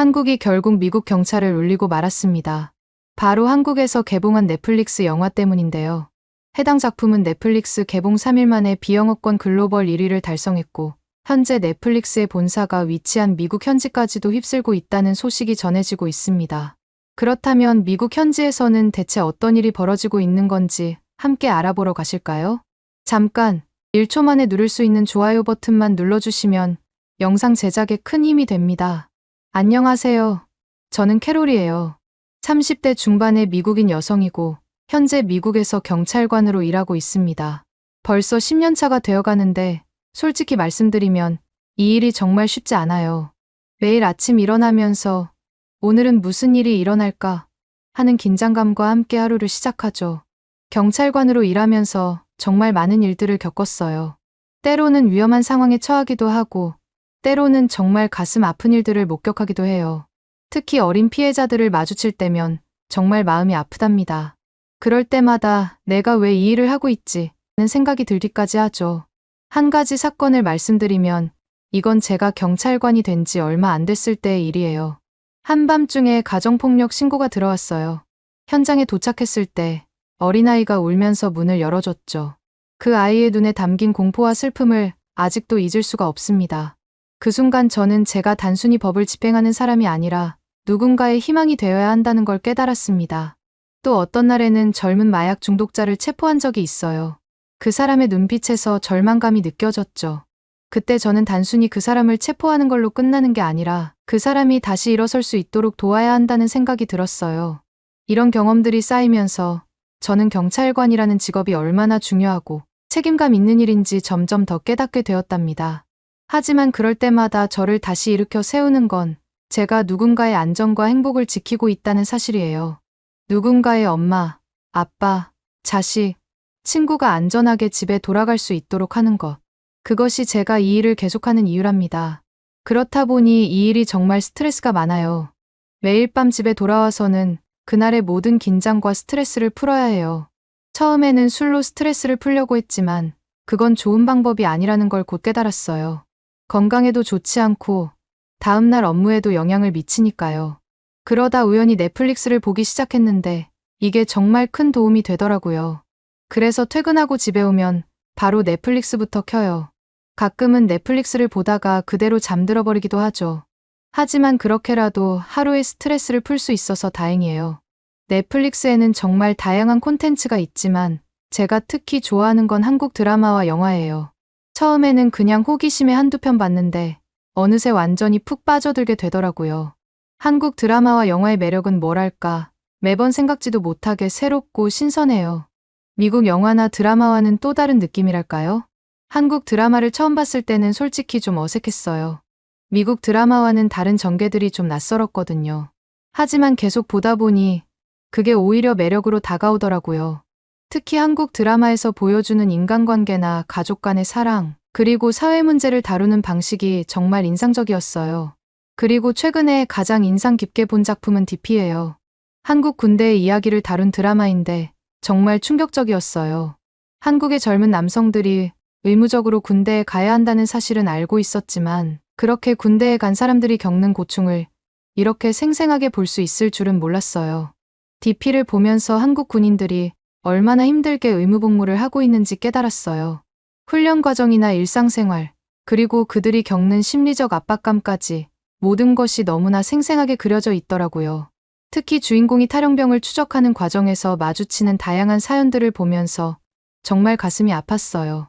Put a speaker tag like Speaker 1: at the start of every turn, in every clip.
Speaker 1: 한국이 결국 미국 경찰을 울리고 말았습니다. 바로 한국에서 개봉한 넷플릭스 영화 때문인데요. 해당 작품은 넷플릭스 개봉 3일 만에 비영업권 글로벌 1위를 달성했고 현재 넷플릭스의 본사가 위치한 미국 현지까지도 휩쓸고 있다는 소식이 전해지고 있습니다. 그렇다면 미국 현지에서는 대체 어떤 일이 벌어지고 있는 건지 함께 알아보러 가실까요? 잠깐 1초 만에 누를 수 있는 좋아요 버튼만 눌러주시면 영상 제작에 큰 힘이 됩니다. 안녕하세요. 저는 캐롤이에요. 30대 중반의 미국인 여성이고 현재 미국에서 경찰관으로 일하고 있습니다. 벌써 10년 차가 되어가는데 솔직히 말씀드리면 이 일이 정말 쉽지 않아요. 매일 아침 일어나면서 오늘은 무슨 일이 일어날까 하는 긴장감과 함께 하루를 시작하죠. 경찰관으로 일하면서 정말 많은 일들을 겪었어요. 때로는 위험한 상황에 처하기도 하고 때로는 정말 가슴 아픈 일들을 목격하기도 해요. 특히 어린 피해자들을 마주칠 때면 정말 마음이 아프답니다. 그럴 때마다 내가 왜 이 일을 하고 있지? 하는 생각이 들기까지 하죠. 한 가지 사건을 말씀드리면 이건 제가 경찰관이 된 지 얼마 안 됐을 때의 일이에요. 한밤중에 가정폭력 신고가 들어왔어요. 현장에 도착했을 때 어린아이가 울면서 문을 열어줬죠. 그 아이의 눈에 담긴 공포와 슬픔을 아직도 잊을 수가 없습니다. 그 순간 저는 제가 단순히 법을 집행하는 사람이 아니라 누군가의 희망이 되어야 한다는 걸 깨달았습니다. 또 어떤 날에는 젊은 마약 중독자를 체포한 적이 있어요. 그 사람의 눈빛에서 절망감이 느껴졌죠. 그때 저는 단순히 그 사람을 체포하는 걸로 끝나는 게 아니라 그 사람이 다시 일어설 수 있도록 도와야 한다는 생각이 들었어요. 이런 경험들이 쌓이면서 저는 경찰관이라는 직업이 얼마나 중요하고 책임감 있는 일인지 점점 더 깨닫게 되었답니다. 하지만 그럴 때마다 저를 다시 일으켜 세우는 건 제가 누군가의 안전과 행복을 지키고 있다는 사실이에요. 누군가의 엄마, 아빠, 자식, 친구가 안전하게 집에 돌아갈 수 있도록 하는 것. 그것이 제가 이 일을 계속하는 이유랍니다. 그렇다 보니 이 일이 정말 스트레스가 많아요. 매일 밤 집에 돌아와서는 그날의 모든 긴장과 스트레스를 풀어야 해요. 처음에는 술로 스트레스를 풀려고 했지만 그건 좋은 방법이 아니라는 걸 곧 깨달았어요. 건강에도 좋지 않고 다음날 업무에도 영향을 미치니까요. 그러다 우연히 넷플릭스를 보기 시작했는데 이게 정말 큰 도움이 되더라고요. 그래서 퇴근하고 집에 오면 바로 넷플릭스부터 켜요. 가끔은 넷플릭스를 보다가 그대로 잠들어 버리기도 하죠. 하지만 그렇게라도 하루의 스트레스를 풀 수 있어서 다행이에요. 넷플릭스에는 정말 다양한 콘텐츠가 있지만 제가 특히 좋아하는 건 한국 드라마와 영화예요. 처음에는 그냥 호기심에 한두 편 봤는데 어느새 완전히 푹 빠져들게 되더라고요. 한국 드라마와 영화의 매력은 뭐랄까 매번 생각지도 못하게 새롭고 신선해요. 미국 영화나 드라마와는 또 다른 느낌이랄까요? 한국 드라마를 처음 봤을 때는 솔직히 좀 어색했어요. 미국 드라마와는 다른 전개들이 좀 낯설었거든요. 하지만 계속 보다 보니 그게 오히려 매력으로 다가오더라고요. 특히 한국 드라마에서 보여주는 인간관계나 가족 간의 사랑, 그리고 사회 문제를 다루는 방식이 정말 인상적이었어요. 그리고 최근에 가장 인상 깊게 본 작품은 DP예요. 한국 군대의 이야기를 다룬 드라마인데 정말 충격적이었어요. 한국의 젊은 남성들이 의무적으로 군대에 가야 한다는 사실은 알고 있었지만 그렇게 군대에 간 사람들이 겪는 고충을 이렇게 생생하게 볼 수 있을 줄은 몰랐어요. DP를 보면서 한국 군인들이 얼마나 힘들게 의무복무를 하고 있는지 깨달았어요. 훈련 과정이나 일상생활, 그리고 그들이 겪는 심리적 압박감까지 모든 것이 너무나 생생하게 그려져 있더라고요. 특히 주인공이 탈영병을 추적하는 과정에서 마주치는 다양한 사연들을 보면서 정말 가슴이 아팠어요.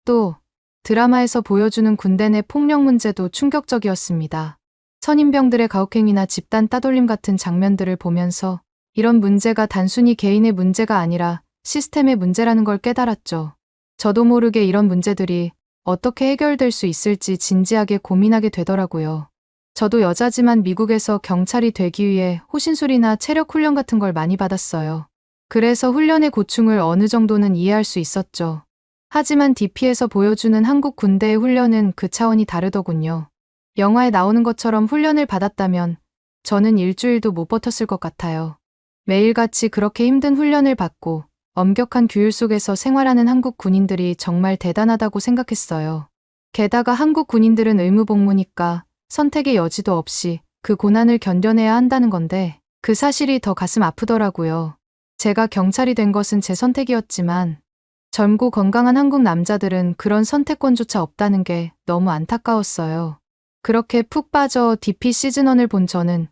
Speaker 1: 또 드라마에서 보여주는 군대 내 폭력 문제도 충격적이었습니다. 선임병들의 가혹행위나 집단 따돌림 같은 장면들을 보면서 이런 문제가 단순히 개인의 문제가 아니라 시스템의 문제라는 걸 깨달았죠. 저도 모르게 이런 문제들이 어떻게 해결될 수 있을지 진지하게 고민하게 되더라고요. 저도 여자지만 미국에서 경찰이 되기 위해 호신술이나 체력 훈련 같은 걸 많이 받았어요. 그래서 훈련의 고충을 어느 정도는 이해할 수 있었죠. 하지만 DP에서 보여주는 한국 군대의 훈련은 그 차원이 다르더군요. 영화에 나오는 것처럼 훈련을 받았다면 저는 일주일도 못 버텼을 것 같아요. 매일같이 그렇게 힘든 훈련을 받고 엄격한 규율 속에서 생활하는 한국 군인들이 정말 대단하다고 생각했어요. 게다가 한국 군인들은 의무복무니까 선택의 여지도 없이 그 고난을 견뎌내야 한다는 건데 그 사실이 더 가슴 아프더라고요. 제가 경찰이 된 것은 제 선택이었지만 젊고 건강한 한국 남자들은 그런 선택권조차 없다는 게 너무 안타까웠어요. 그렇게 푹 빠져 DP 시즌1을 본 저는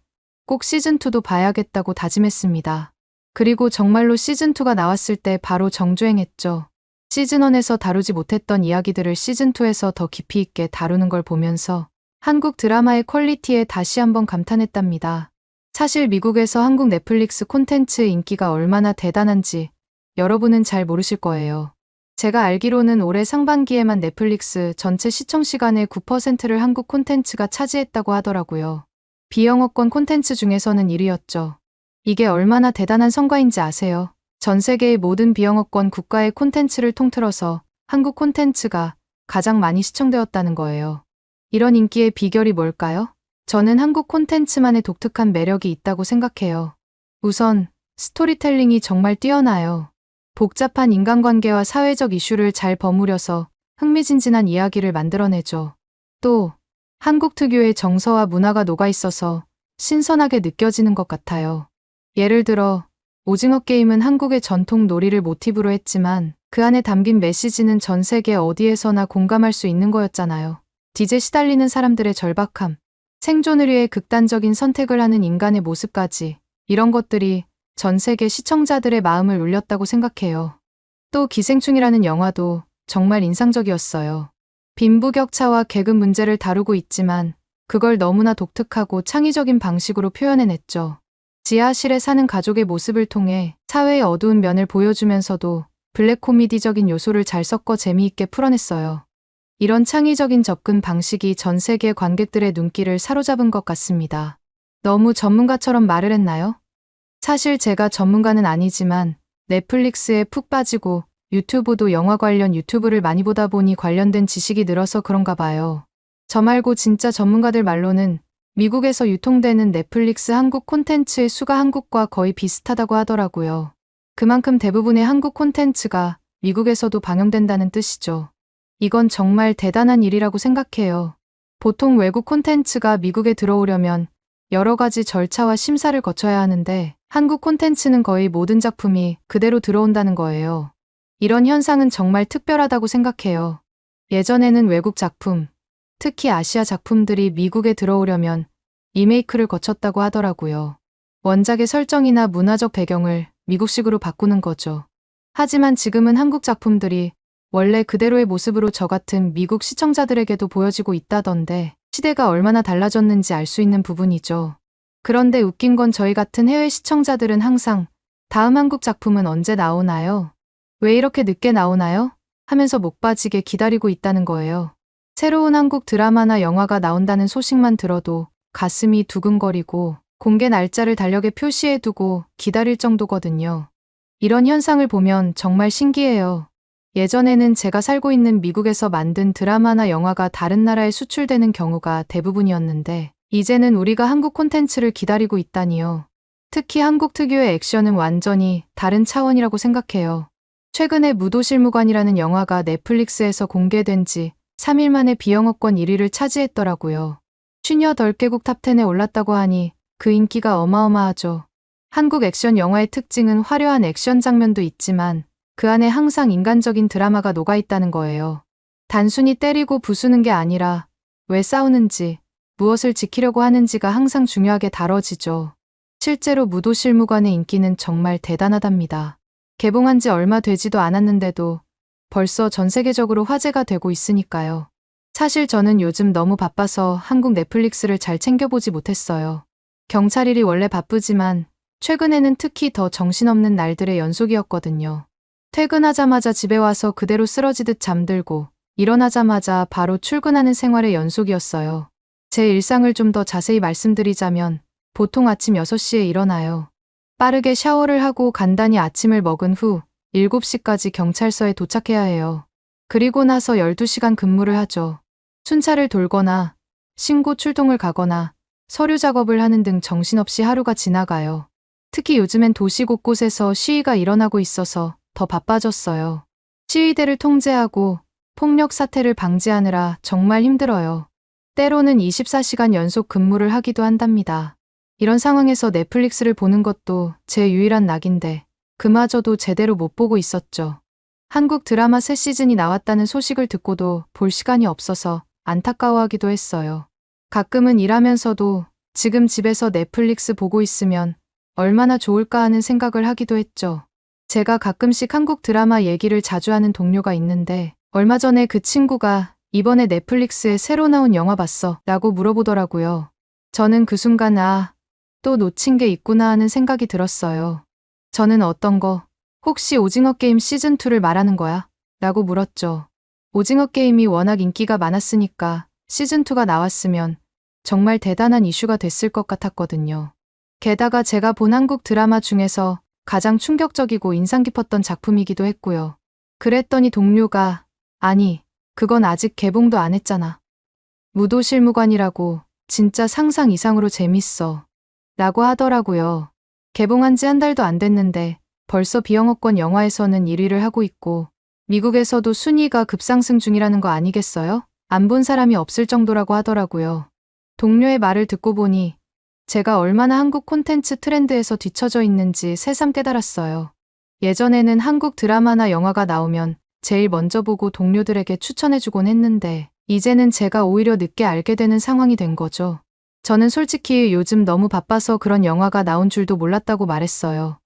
Speaker 1: 꼭 시즌2도 봐야겠다고 다짐했습니다. 그리고 정말로 시즌2가 나왔을 때 바로 정주행했죠. 시즌1에서 다루지 못했던 이야기들을 시즌2에서 더 깊이 있게 다루는 걸 보면서 한국 드라마의 퀄리티에 다시 한번 감탄했답니다. 사실 미국에서 한국 넷플릭스 콘텐츠 인기가 얼마나 대단한지 여러분은 잘 모르실 거예요. 제가 알기로는 올해 상반기에만 넷플릭스 전체 시청 시간의 9%를 한국 콘텐츠가 차지했다고 하더라고요. 비영어권 콘텐츠 중에서는 1위였죠. 이게 얼마나 대단한 성과인지 아세요? 전 세계의 모든 비영어권 국가의 콘텐츠를 통틀어서 한국 콘텐츠가 가장 많이 시청되었다는 거예요. 이런 인기의 비결이 뭘까요? 저는 한국 콘텐츠만의 독특한 매력이 있다고 생각해요. 우선 스토리텔링이 정말 뛰어나요. 복잡한 인간관계와 사회적 이슈를 잘 버무려서 흥미진진한 이야기를 만들어내죠. 또 한국 특유의 정서와 문화가 녹아있어서 신선하게 느껴지는 것 같아요. 예를 들어 오징어 게임은 한국의 전통 놀이를 모티브로 했지만 그 안에 담긴 메시지는 전 세계 어디에서나 공감할 수 있는 거였잖아요. 빚에 시달리는 사람들의 절박함, 생존을 위해 극단적인 선택을 하는 인간의 모습까지 이런 것들이 전 세계 시청자들의 마음을 울렸다고 생각해요. 또 기생충이라는 영화도 정말 인상적이었어요. 빈부격차와 계급 문제를 다루고 있지만 그걸 너무나 독특하고 창의적인 방식으로 표현해냈죠. 지하실에 사는 가족의 모습을 통해 사회의 어두운 면을 보여주면서도 블랙 코미디적인 요소를 잘 섞어 재미있게 풀어냈어요. 이런 창의적인 접근 방식이 전 세계 관객들의 눈길을 사로잡은 것 같습니다. 너무 전문가처럼 말을 했나요? 사실 제가 전문가는 아니지만 넷플릭스에 푹 빠지고 유튜브도 영화 관련 유튜브를 많이 보다 보니 관련된 지식이 늘어서 그런가 봐요. 저 말고 진짜 전문가들 말로는 미국에서 유통되는 넷플릭스 한국 콘텐츠의 수가 한국과 거의 비슷하다고 하더라고요. 그만큼 대부분의 한국 콘텐츠가 미국에서도 방영된다는 뜻이죠. 이건 정말 대단한 일이라고 생각해요. 보통 외국 콘텐츠가 미국에 들어오려면 여러 가지 절차와 심사를 거쳐야 하는데 한국 콘텐츠는 거의 모든 작품이 그대로 들어온다는 거예요. 이런 현상은 정말 특별하다고 생각해요. 예전에는 외국 작품, 특히 아시아 작품들이 미국에 들어오려면 리메이크를 거쳤다고 하더라고요. 원작의 설정이나 문화적 배경을 미국식으로 바꾸는 거죠. 하지만 지금은 한국 작품들이 원래 그대로의 모습으로 저 같은 미국 시청자들에게도 보여지고 있다던데 시대가 얼마나 달라졌는지 알 수 있는 부분이죠. 그런데 웃긴 건 저희 같은 해외 시청자들은 항상 다음 한국 작품은 언제 나오나요? 왜 이렇게 늦게 나오나요? 하면서 목 빠지게 기다리고 있다는 거예요. 새로운 한국 드라마나 영화가 나온다는 소식만 들어도 가슴이 두근거리고 공개 날짜를 달력에 표시해두고 기다릴 정도거든요. 이런 현상을 보면 정말 신기해요. 예전에는 제가 살고 있는 미국에서 만든 드라마나 영화가 다른 나라에 수출되는 경우가 대부분이었는데 이제는 우리가 한국 콘텐츠를 기다리고 있다니요. 특히 한국 특유의 액션은 완전히 다른 차원이라고 생각해요. 최근에 무도실무관이라는 영화가 넷플릭스에서 공개된 지 3일 만에 비영어권 1위를 차지했더라고요. 58개국 탑10에 올랐다고 하니 그 인기가 어마어마하죠. 한국 액션 영화의 특징은 화려한 액션 장면도 있지만 그 안에 항상 인간적인 드라마가 녹아있다는 거예요. 단순히 때리고 부수는 게 아니라 왜 싸우는지, 무엇을 지키려고 하는지가 항상 중요하게 다뤄지죠. 실제로 무도실무관의 인기는 정말 대단하답니다. 개봉한 지 얼마 되지도 않았는데도 벌써 전 세계적으로 화제가 되고 있으니까요. 사실 저는 요즘 너무 바빠서 한국 넷플릭스를 잘 챙겨보지 못했어요. 경찰일이 원래 바쁘지만 최근에는 특히 더 정신없는 날들의 연속이었거든요. 퇴근하자마자 집에 와서 그대로 쓰러지듯 잠들고 일어나자마자 바로 출근하는 생활의 연속이었어요. 제 일상을 좀 더 자세히 말씀드리자면 보통 아침 6시에 일어나요. 빠르게 샤워를 하고 간단히 아침을 먹은 후 7시까지 경찰서에 도착해야 해요. 그리고 나서 12시간 근무를 하죠. 순찰을 돌거나 신고 출동을 가거나 서류 작업을 하는 등 정신없이 하루가 지나가요. 특히 요즘엔 도시 곳곳에서 시위가 일어나고 있어서 더 바빠졌어요. 시위대를 통제하고 폭력 사태를 방지하느라 정말 힘들어요. 때로는 24시간 연속 근무를 하기도 한답니다. 이런 상황에서 넷플릭스를 보는 것도 제 유일한 낙인데 그마저도 제대로 못 보고 있었죠. 한국 드라마 새 시즌이 나왔다는 소식을 듣고도 볼 시간이 없어서 안타까워하기도 했어요. 가끔은 일하면서도 지금 집에서 넷플릭스 보고 있으면 얼마나 좋을까 하는 생각을 하기도 했죠. 제가 가끔씩 한국 드라마 얘기를 자주 하는 동료가 있는데 얼마 전에 그 친구가 이번에 넷플릭스에 새로 나온 영화 봤어? 라고 물어보더라고요. 저는 그 순간 또 놓친 게 있구나 하는 생각이 들었어요. 저는 어떤 거, 혹시 오징어 게임 시즌2를 말하는 거야? 라고 물었죠. 오징어 게임이 워낙 인기가 많았으니까 시즌2가 나왔으면 정말 대단한 이슈가 됐을 것 같았거든요. 게다가 제가 본 한국 드라마 중에서 가장 충격적이고 인상 깊었던 작품이기도 했고요. 그랬더니 동료가 아니, 그건 아직 개봉도 안 했잖아. 무도실무관이라고 진짜 상상 이상으로 재밌어. 라고 하더라고요. 개봉한 지 한 달도 안 됐는데 벌써 비영어권 영화에서는 1위를 하고 있고 미국에서도 순위가 급상승 중이라는 거 아니겠어요? 안 본 사람이 없을 정도라고 하더라고요. 동료의 말을 듣고 보니 제가 얼마나 한국 콘텐츠 트렌드에서 뒤처져 있는지 새삼 깨달았어요. 예전에는 한국 드라마나 영화가 나오면 제일 먼저 보고 동료들에게 추천해주곤 했는데 이제는 제가 오히려 늦게 알게 되는 상황이 된 거죠. 저는 솔직히 요즘 너무 바빠서 그런 영화가 나온 줄도 몰랐다고 말했어요.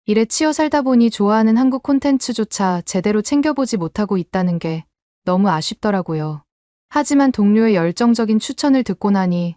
Speaker 1: 일에 치여 살다 보니 좋아하는 한국 콘텐츠조차 제대로 챙겨보지 못하고 있다는 게 너무 아쉽더라고요. 하지만 동료의 열정적인 추천을 듣고 나니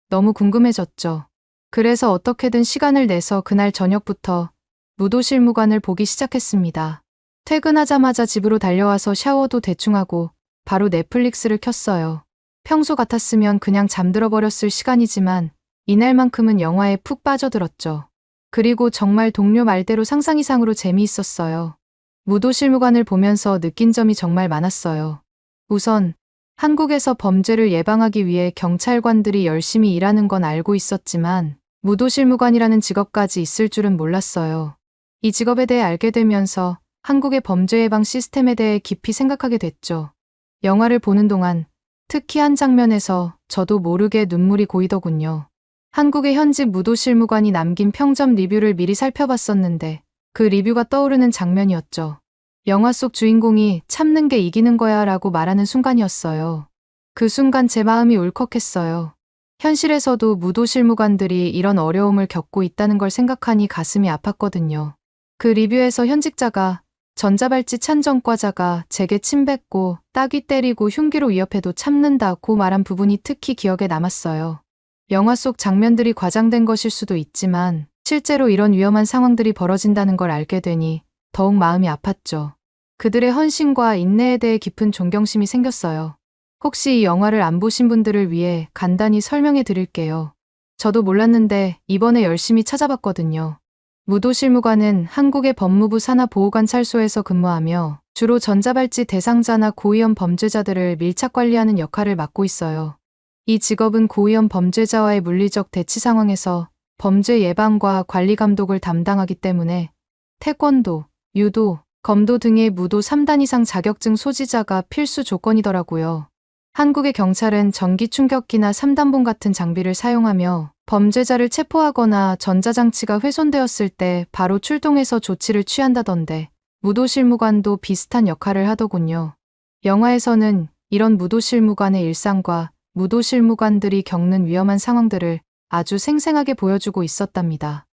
Speaker 1: 너무 궁금해졌죠. 그래서 어떻게든 시간을 내서 그날 저녁부터 무도실무관을 보기 시작했습니다. 퇴근하자마자 집으로 달려와서 샤워도 대충 하고 바로 넷플릭스를 켰어요. 평소 같았으면 그냥 잠들어 버렸을 시간이지만 이날만큼은 영화에 푹 빠져들었죠. 그리고 정말 동료 말대로 상상 이상으로 재미있었어요. 무도실무관을 보면서 느낀 점이 정말 많았어요. 우선 한국에서 범죄를 예방하기 위해 경찰관들이 열심히 일하는 건 알고 있었지만 무도실무관이라는 직업까지 있을 줄은 몰랐어요. 이 직업에 대해 알게 되면서 한국의 범죄 예방 시스템에 대해 깊이 생각하게 됐죠. 영화를 보는 동안 특히 한 장면에서 저도 모르게 눈물이 고이더군요. 한국의 현직 무도실무관이 남긴 평점 리뷰를 미리 살펴봤었는데 그 리뷰가 떠오르는 장면이었죠. 영화 속 주인공이 참는 게 이기는 거야 라고 말하는 순간이었어요. 그 순간 제 마음이 울컥했어요. 현실에서도 무도실무관들이 이런 어려움을 겪고 있다는 걸 생각하니 가슴이 아팠거든요. 그 리뷰에서 현직자가 전자발찌 찬 전과자가 제게 침 뱉고 따귀 때리고 흉기로 위협해도 참는다고 말한 부분이 특히 기억에 남았어요. 영화 속 장면들이 과장된 것일 수도 있지만 실제로 이런 위험한 상황들이 벌어진다는 걸 알게 되니 더욱 마음이 아팠죠. 그들의 헌신과 인내에 대해 깊은 존경심이 생겼어요. 혹시 이 영화를 안 보신 분들을 위해 간단히 설명해 드릴게요. 저도 몰랐는데 이번에 열심히 찾아봤거든요. 무도실무관은 한국의 법무부 산하보호관찰소에서 근무하며 주로 전자발찌 대상자나 고위험 범죄자들을 밀착 관리하는 역할을 맡고 있어요. 이 직업은 고위험 범죄자와의 물리적 대치 상황에서 범죄 예방과 관리 감독을 담당하기 때문에 태권도, 유도, 검도 등의 무도 3단 이상 자격증 소지자가 필수 조건이더라고요. 한국의 경찰은 전기 충격기나 3단봉 같은 장비를 사용하며 범죄자를 체포하거나 전자장치가 훼손되었을 때 바로 출동해서 조치를 취한다던데 무도실무관도 비슷한 역할을 하더군요. 영화에서는 이런 무도실무관의 일상과 무도실무관들이 겪는 위험한 상황들을 아주 생생하게 보여주고 있었답니다.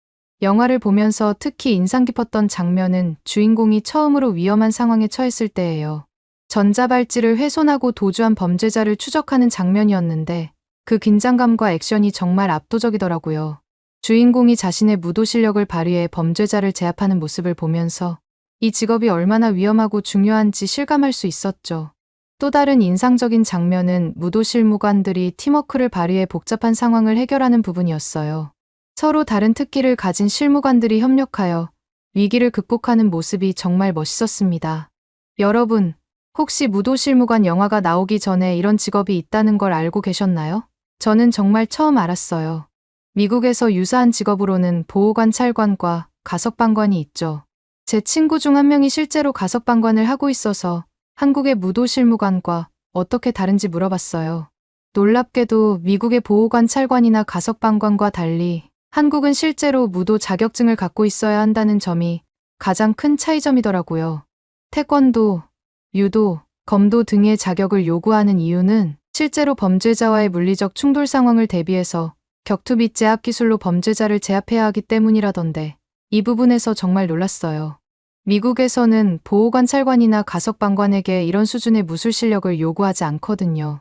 Speaker 1: 영화를 보면서 특히 인상 깊었던 장면은 주인공이 처음으로 위험한 상황에 처했을 때예요. 전자발찌를 훼손하고 도주한 범죄자를 추적하는 장면이었는데 그 긴장감과 액션이 정말 압도적이더라고요. 주인공이 자신의 무도 실력을 발휘해 범죄자를 제압하는 모습을 보면서 이 직업이 얼마나 위험하고 중요한지 실감할 수 있었죠. 또 다른 인상적인 장면은 무도실무관들이 팀워크를 발휘해 복잡한 상황을 해결하는 부분이었어요. 서로 다른 특기를 가진 실무관들이 협력하여 위기를 극복하는 모습이 정말 멋있었습니다. 여러분, 혹시 무도실무관 영화가 나오기 전에 이런 직업이 있다는 걸 알고 계셨나요? 저는 정말 처음 알았어요. 미국에서 유사한 직업으로는 보호관찰관과 가석방관이 있죠. 제 친구 중 한 명이 실제로 가석방관을 하고 있어서 한국의 무도실무관과 어떻게 다른지 물어봤어요. 놀랍게도 미국의 보호관찰관이나 가석방관과 달리 한국은 실제로 무도 자격증을 갖고 있어야 한다는 점이 가장 큰 차이점이더라고요. 태권도, 유도, 검도 등의 자격을 요구하는 이유는 실제로 범죄자와의 물리적 충돌 상황을 대비해서 격투 및 제압 기술로 범죄자를 제압해야 하기 때문이라던데 이 부분에서 정말 놀랐어요. 미국에서는 보호관찰관이나 가석방관에게 이런 수준의 무술 실력을 요구하지 않거든요.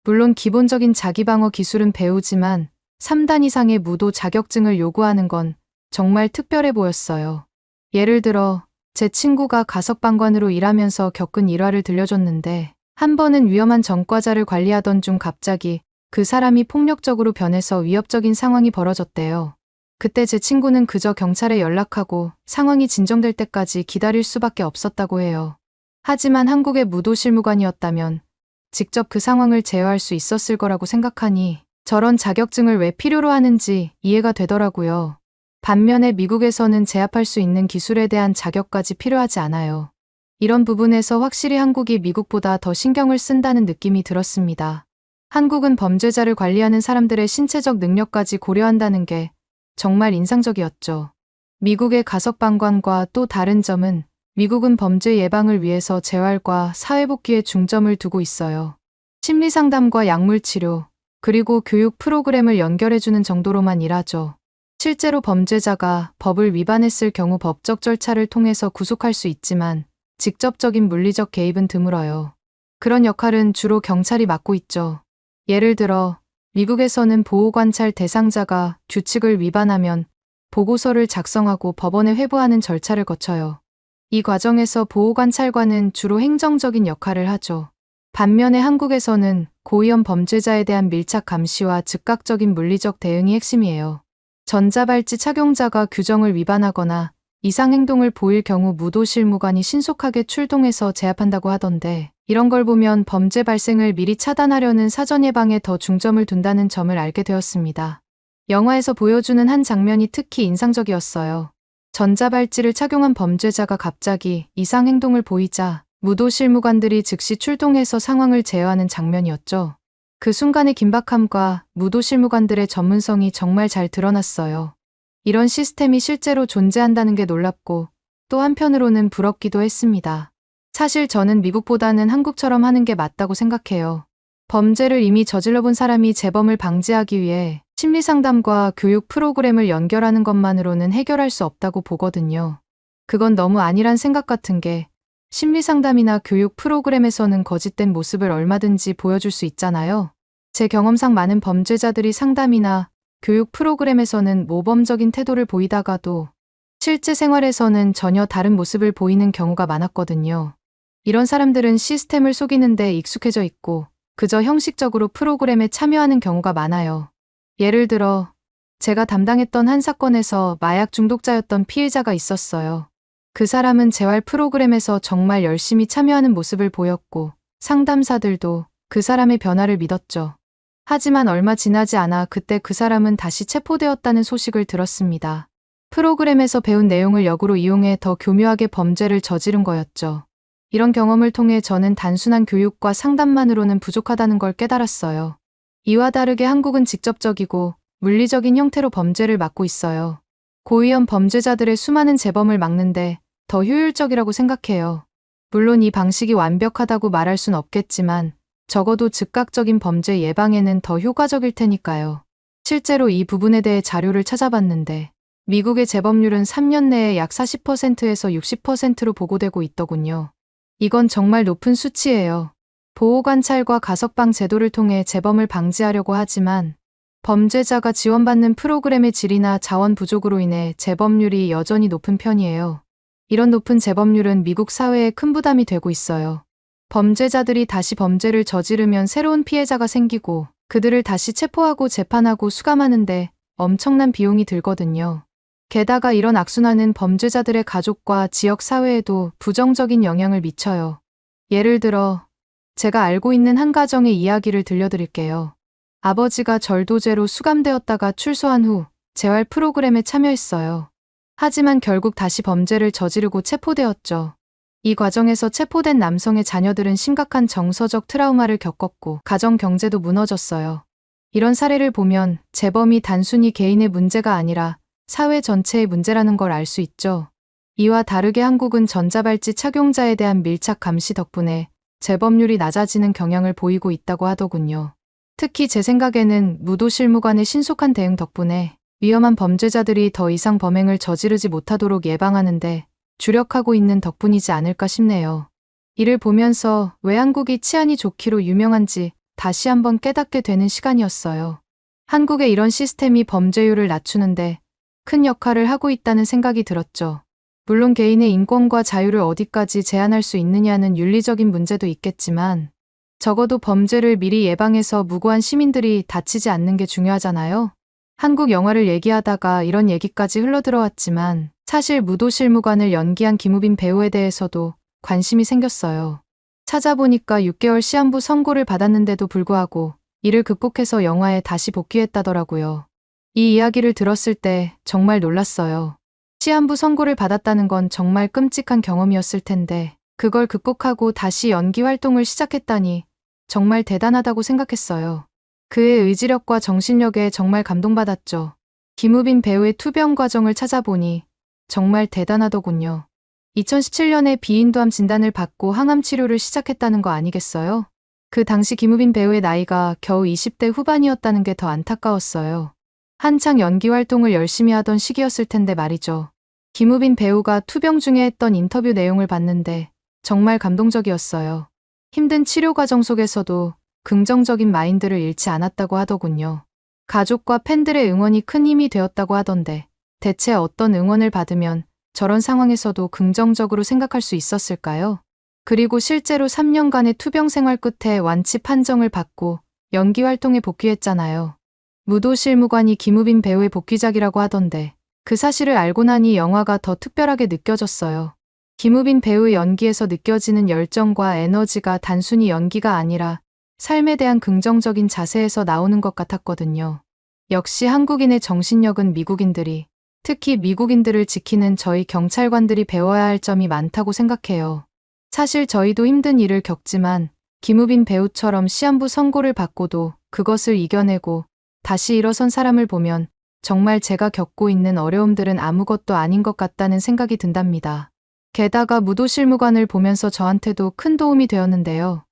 Speaker 1: 물론 기본적인 자기방어 기술은 배우지만 3단 이상의 무도 자격증을 요구하는 건 정말 특별해 보였어요. 예를 들어 제 친구가 가석방관으로 일하면서 겪은 일화를 들려줬는데 한 번은 위험한 전과자를 관리하던 중 갑자기 그 사람이 폭력적으로 변해서 위협적인 상황이 벌어졌대요. 그때 제 친구는 그저 경찰에 연락하고 상황이 진정될 때까지 기다릴 수밖에 없었다고 해요. 하지만 한국의 무도 실무관이었다면 직접 그 상황을 제어할 수 있었을 거라고 생각하니 저런 자격증을 왜 필요로 하는지 이해가 되더라고요. 반면에 미국에서는 제압할 수 있는 기술에 대한 자격까지 필요하지 않아요. 이런 부분에서 확실히 한국이 미국보다 더 신경을 쓴다는 느낌이 들었습니다. 한국은 범죄자를 관리하는 사람들의 신체적 능력까지 고려한다는 게 정말 인상적이었죠. 미국의 가석방관과 또 다른 점은 미국은 범죄 예방을 위해서 재활과 사회복귀에 중점을 두고 있어요. 심리상담과 약물치료, 그리고 교육 프로그램을 연결해주는 정도로만 일하죠. 실제로 범죄자가 법을 위반했을 경우 법적 절차를 통해서 구속할 수 있지만 직접적인 물리적 개입은 드물어요. 그런 역할은 주로 경찰이 맡고 있죠. 예를 들어 미국에서는 보호관찰 대상자가 규칙을 위반하면 보고서를 작성하고 법원에 회부하는 절차를 거쳐요. 이 과정에서 보호관찰관은 주로 행정적인 역할을 하죠. 반면에 한국에서는 고위험 범죄자에 대한 밀착 감시와 즉각적인 물리적 대응이 핵심이에요. 전자발찌 착용자가 규정을 위반하거나 이상행동을 보일 경우 무도실무관이 신속하게 출동해서 제압한다고 하던데 이런 걸 보면 범죄 발생을 미리 차단하려는 사전 예방에 더 중점을 둔다는 점을 알게 되었습니다. 영화에서 보여주는 한 장면이 특히 인상적이었어요. 전자발찌를 착용한 범죄자가 갑자기 이상행동을 보이자 무도실무관들이 즉시 출동해서 상황을 제어하는 장면이었죠. 그 순간의 긴박함과 무도실무관들의 전문성이 정말 잘 드러났어요. 이런 시스템이 실제로 존재한다는 게 놀랍고 또 한편으로는 부럽기도 했습니다. 사실 저는 미국보다는 한국처럼 하는 게 맞다고 생각해요. 범죄를 이미 저질러 본 사람이 재범을 방지하기 위해 심리상담과 교육 프로그램을 연결하는 것만으로는 해결할 수 없다고 보거든요. 그건 너무 아니란 생각 같은 게 심리상담이나 교육 프로그램에서는 거짓된 모습을 얼마든지 보여줄 수 있잖아요. 제 경험상 많은 범죄자들이 상담이나 교육 프로그램에서는 모범적인 태도를 보이다가도 실제 생활에서는 전혀 다른 모습을 보이는 경우가 많았거든요. 이런 사람들은 시스템을 속이는데 익숙해져 있고 그저 형식적으로 프로그램에 참여하는 경우가 많아요. 예를 들어 제가 담당했던 한 사건에서 마약 중독자였던 피해자가 있었어요. 그 사람은 재활 프로그램에서 정말 열심히 참여하는 모습을 보였고 상담사들도 그 사람의 변화를 믿었죠. 하지만 얼마 지나지 않아 그때 그 사람은 다시 체포되었다는 소식을 들었습니다. 프로그램에서 배운 내용을 역으로 이용해 더 교묘하게 범죄를 저지른 거였죠. 이런 경험을 통해 저는 단순한 교육과 상담만으로는 부족하다는 걸 깨달았어요. 이와 다르게 한국은 직접적이고 물리적인 형태로 범죄를 막고 있어요. 고위험 범죄자들의 수많은 재범을 막는데 더 효율적이라고 생각해요. 물론 이 방식이 완벽하다고 말할 순 없겠지만 적어도 즉각적인 범죄 예방에는 더 효과적일 테니까요. 실제로 이 부분에 대해 자료를 찾아봤는데 미국의 재범률은 3년 내에 약 40%에서 60%로 보고되고 있더군요. 이건 정말 높은 수치예요. 보호관찰과 가석방 제도를 통해 재범을 방지하려고 하지만 범죄자가 지원받는 프로그램의 질이나 자원 부족으로 인해 재범률이 여전히 높은 편이에요. 이런 높은 재범률은 미국 사회에 큰 부담이 되고 있어요. 범죄자들이 다시 범죄를 저지르면 새로운 피해자가 생기고 그들을 다시 체포하고 재판하고 수감하는데 엄청난 비용이 들거든요. 게다가 이런 악순환은 범죄자들의 가족과 지역 사회에도 부정적인 영향을 미쳐요. 예를 들어 제가 알고 있는 한 가정의 이야기를 들려드릴게요. 아버지가 절도죄로 수감되었다가 출소한 후 재활 프로그램에 참여했어요. 하지만 결국 다시 범죄를 저지르고 체포되었죠. 이 과정에서 체포된 남성의 자녀들은 심각한 정서적 트라우마를 겪었고 가정 경제도 무너졌어요. 이런 사례를 보면 재범이 단순히 개인의 문제가 아니라 사회 전체의 문제라는 걸 알 수 있죠. 이와 다르게 한국은 전자발찌 착용자에 대한 밀착 감시 덕분에 재범률이 낮아지는 경향을 보이고 있다고 하더군요. 특히 제 생각에는 무도실무관의 신속한 대응 덕분에 위험한 범죄자들이 더 이상 범행을 저지르지 못하도록 예방하는데 주력하고 있는 덕분이지 않을까 싶네요. 이를 보면서 왜 한국이 치안이 좋기로 유명한지 다시 한번 깨닫게 되는 시간이었어요. 한국의 이런 시스템이 범죄율을 낮추는데 큰 역할을 하고 있다는 생각이 들었죠. 물론 개인의 인권과 자유를 어디까지 제한할 수 있느냐는 윤리적인 문제도 있겠지만 적어도 범죄를 미리 예방해서 무고한 시민들이 다치지 않는 게 중요하잖아요. 한국 영화를 얘기하다가 이런 얘기까지 흘러들어왔지만 사실 무도실무관을 연기한 김우빈 배우에 대해서도 관심이 생겼어요. 찾아보니까 6개월 시한부 선고를 받았는데도 불구하고 이를 극복해서 영화에 다시 복귀했다더라고요. 이 이야기를 들었을 때 정말 놀랐어요. 시한부 선고를 받았다는 건 정말 끔찍한 경험이었을 텐데 그걸 극복하고 다시 연기 활동을 시작했다니 정말 대단하다고 생각했어요. 그의 의지력과 정신력에 정말 감동받았죠. 김우빈 배우의 투병 과정을 찾아보니 정말 대단하더군요. 2017년에 비인두암 진단을 받고 항암 치료를 시작했다는 거 아니겠어요? 그 당시 김우빈 배우의 나이가 겨우 20대 후반이었다는 게 더 안타까웠어요. 한창 연기 활동을 열심히 하던 시기였을 텐데 말이죠. 김우빈 배우가 투병 중에 했던 인터뷰 내용을 봤는데 정말 감동적이었어요. 힘든 치료 과정 속에서도 긍정적인 마인드를 잃지 않았다고 하더군요. 가족과 팬들의 응원이 큰 힘이 되었다고 하던데 대체 어떤 응원을 받으면 저런 상황에서도 긍정적으로 생각할 수 있었을까요? 그리고 실제로 3년간의 투병 생활 끝에 완치 판정을 받고 연기 활동에 복귀했잖아요. 무도실무관이 김우빈 배우의 복귀작이라고 하던데 그 사실을 알고 나니 영화가 더 특별하게 느껴졌어요. 김우빈 배우의 연기에서 느껴지는 열정과 에너지가 단순히 연기가 아니라 삶에 대한 긍정적인 자세에서 나오는 것 같았거든요. 역시 한국인의 정신력은 미국인들이, 특히 미국인들을 지키는 저희 경찰관들이 배워야 할 점이 많다고 생각해요. 사실 저희도 힘든 일을 겪지만 김우빈 배우처럼 시한부 선고를 받고도 그것을 이겨내고 다시 일어선 사람을 보면 정말 제가 겪고 있는 어려움들은 아무것도 아닌 것 같다는 생각이 든답니다. 게다가 무도실무관을 보면서 저한테도 큰 도움이 되었는데요.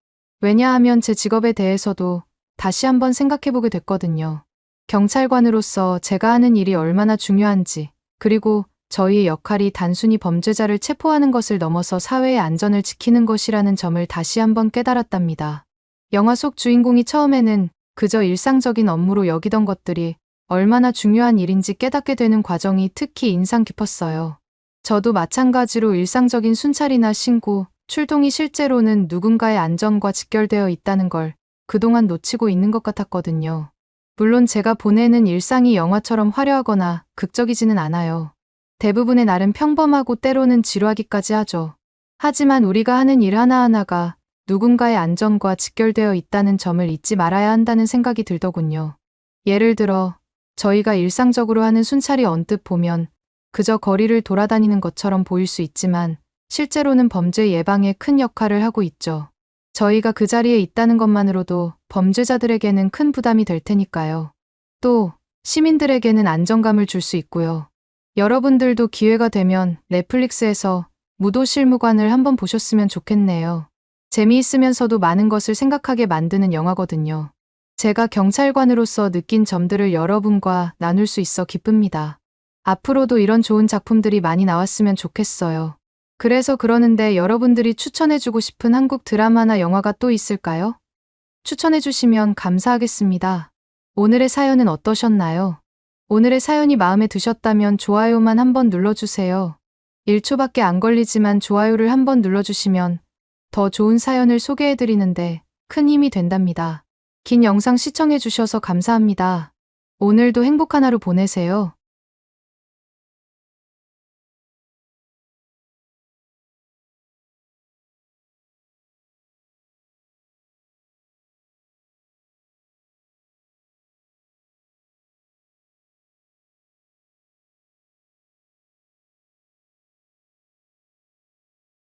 Speaker 1: 왜냐하면 제 직업에 대해서도 다시 한번 생각해보게 됐거든요. 경찰관으로서 제가 하는 일이 얼마나 중요한지, 그리고 저희의 역할이 단순히 범죄자를 체포하는 것을 넘어서 사회의 안전을 지키는 것이라는 점을 다시 한번 깨달았답니다. 영화 속 주인공이 처음에는 그저 일상적인 업무로 여기던 것들이 얼마나 중요한 일인지 깨닫게 되는 과정이 특히 인상 깊었어요. 저도 마찬가지로 일상적인 순찰이나 신고, 출동이 실제로는 누군가의 안전과 직결되어 있다는 걸 그동안 놓치고 있는 것 같았거든요. 물론 제가 보내는 일상이 영화처럼 화려하거나 극적이지는 않아요. 대부분의 날은 평범하고 때로는 지루하기까지 하죠. 하지만 우리가 하는 일 하나하나가 누군가의 안전과 직결되어 있다는 점을 잊지 말아야 한다는 생각이 들더군요. 예를 들어 저희가 일상적으로 하는 순찰이 언뜻 보면 그저 거리를 돌아다니는 것처럼 보일 수 있지만 실제로는 범죄 예방에 큰 역할을 하고 있죠. 저희가 그 자리에 있다는 것만으로도 범죄자들에게는 큰 부담이 될 테니까요. 또 시민들에게는 안정감을 줄 수 있고요. 여러분들도 기회가 되면 넷플릭스에서 무도실무관을 한번 보셨으면 좋겠네요. 재미있으면서도 많은 것을 생각하게 만드는 영화거든요. 제가 경찰관으로서 느낀 점들을 여러분과 나눌 수 있어 기쁩니다. 앞으로도 이런 좋은 작품들이 많이 나왔으면 좋겠어요. 그래서 그러는데 여러분들이 추천해주고 싶은 한국 드라마나 영화가 또 있을까요? 추천해주시면 감사하겠습니다. 오늘의 사연은 어떠셨나요? 오늘의 사연이 마음에 드셨다면 좋아요만 한번 눌러주세요. 1초밖에 안 걸리지만 좋아요를 한번 눌러주시면 더 좋은 사연을 소개해드리는데 큰 힘이 된답니다. 긴 영상 시청해주셔서 감사합니다. 오늘도 행복한 하루 보내세요.